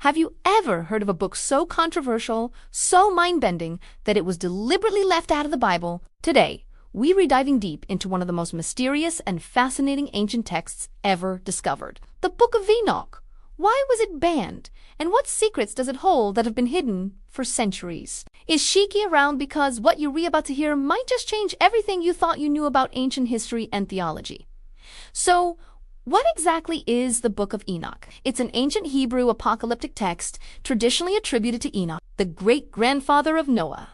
Have you ever heard of a book so controversial, so mind-bending, that it was deliberately left out of the Bible? Today, we're diving deep into one of the most mysterious and fascinating ancient texts ever discovered, the Book of Enoch. Why was it banned? And what secrets does it hold that have been hidden for centuries? Is Shiki around because what you're about to hear might just change everything you thought you knew about ancient history and theology? So, what exactly is the Book of Enoch? It's an ancient Hebrew apocalyptic text traditionally attributed to Enoch, the great-grandfather of Noah.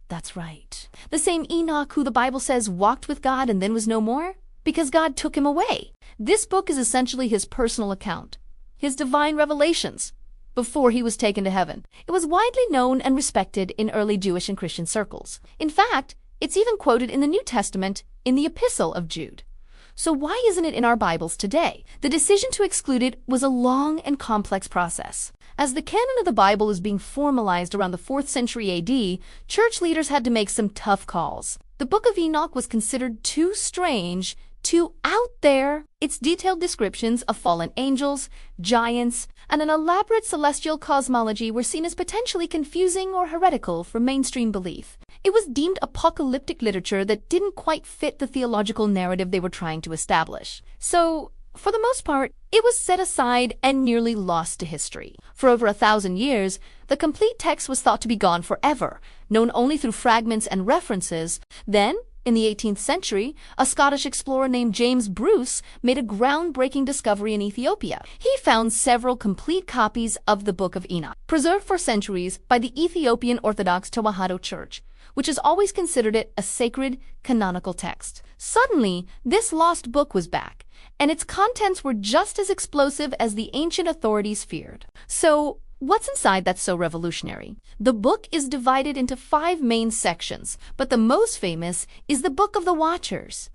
That's right. The same Enoch who the Bible says walked with God and then was no more, because God took him away. This book is essentially his personal account, his divine revelations, before he was taken to heaven. It was widely known and respected in early Jewish and Christian circles. In fact, it's even quoted in the New Testament in the Epistle of Jude. So why isn't it in our Bibles today? The decision to exclude it was a long and complex process. As the canon of the Bible is being formalized around the 4th century AD, church leaders had to make some tough calls. The Book of Enoch was considered too strange, too out there. Its detailed descriptions of fallen angels, giants, and an elaborate celestial cosmology were seen as potentially confusing or heretical for mainstream belief. It was deemed apocalyptic literature that didn't quite fit the theological narrative they were trying to establish. So, for the most part, it was set aside and nearly lost to history. For over 1,000 years, the complete text was thought to be gone forever, known only through fragments and references. Then, in the 18th century, a Scottish explorer named James Bruce made a groundbreaking discovery in Ethiopia. He found several complete copies of the Book of Enoch, preserved for centuries by the Ethiopian Orthodox Tewahedo Church, which has always considered it a sacred, canonical text. Suddenly, this lost book was back, and its contents were just as explosive as the ancient authorities feared. So, what's inside that's so revolutionary? The book is divided into 5 main sections, but the most famous is the Book of the Watchers.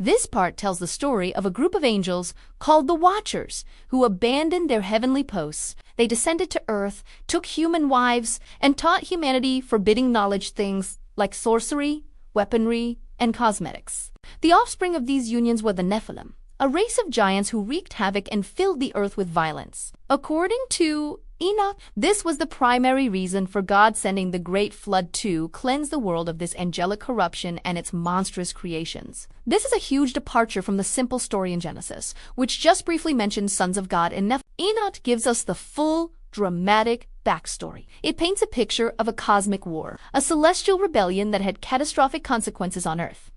This part tells the story of a group of angels called the Watchers, who abandoned their heavenly posts. They descended to earth, took human wives, and taught humanity forbidden knowledge things like sorcery, weaponry, and cosmetics. The offspring of these unions were the Nephilim, a race of giants who wreaked havoc and filled the earth with violence. According to Enoch, this was the primary reason for God sending the Great Flood to cleanse the world of this angelic corruption and its monstrous creations. This is a huge departure from the simple story in Genesis, which just briefly mentioned sons of God and Nephilim. Enoch gives us the full, dramatic backstory. It paints a picture of a cosmic war, a celestial rebellion that had catastrophic consequences on earth.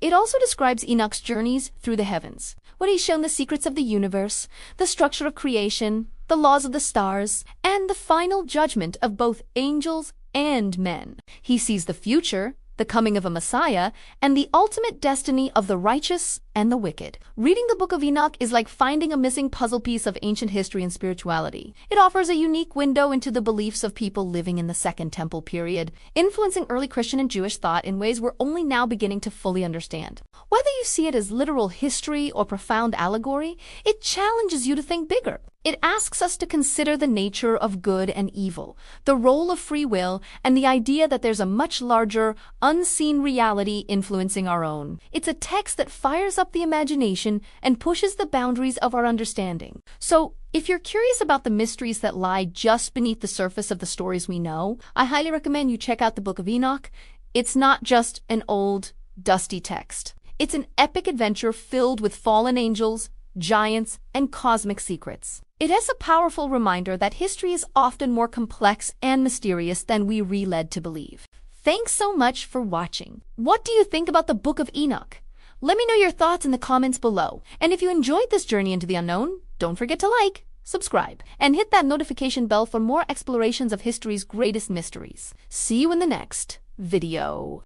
It also describes Enoch's journeys through the heavens, when he's shown the secrets of the universe, the structure of creation, the laws of the stars, and the final judgment of both angels and men. He sees the future, the coming of a Messiah, and the ultimate destiny of the righteous and the wicked. Reading the Book of Enoch is like finding a missing puzzle piece of ancient history and spirituality. It offers a unique window into the beliefs of people living in the Second Temple period, influencing early Christian and Jewish thought in ways we're only now beginning to fully understand. Whether you see it as literal history or profound allegory, it challenges you to think bigger. It asks us to consider the nature of good and evil, the role of free will, and the idea that there's a much larger, unseen reality influencing our own. It's a text that fires up the imagination and pushes the boundaries of our understanding. So, if you're curious about the mysteries that lie just beneath the surface of the stories we know, I highly recommend you check out the Book of Enoch. It's not just an old, dusty text. It's an epic adventure filled with fallen angels, giants, and cosmic secrets. It is a powerful reminder that history is often more complex and mysterious than we're led to believe. Thanks so much for watching. What do you think about the Book of Enoch? Let me know your thoughts in the comments below. And if you enjoyed this journey into the unknown, don't forget to like, subscribe, and hit that notification bell for more explorations of history's greatest mysteries. See you in the next video.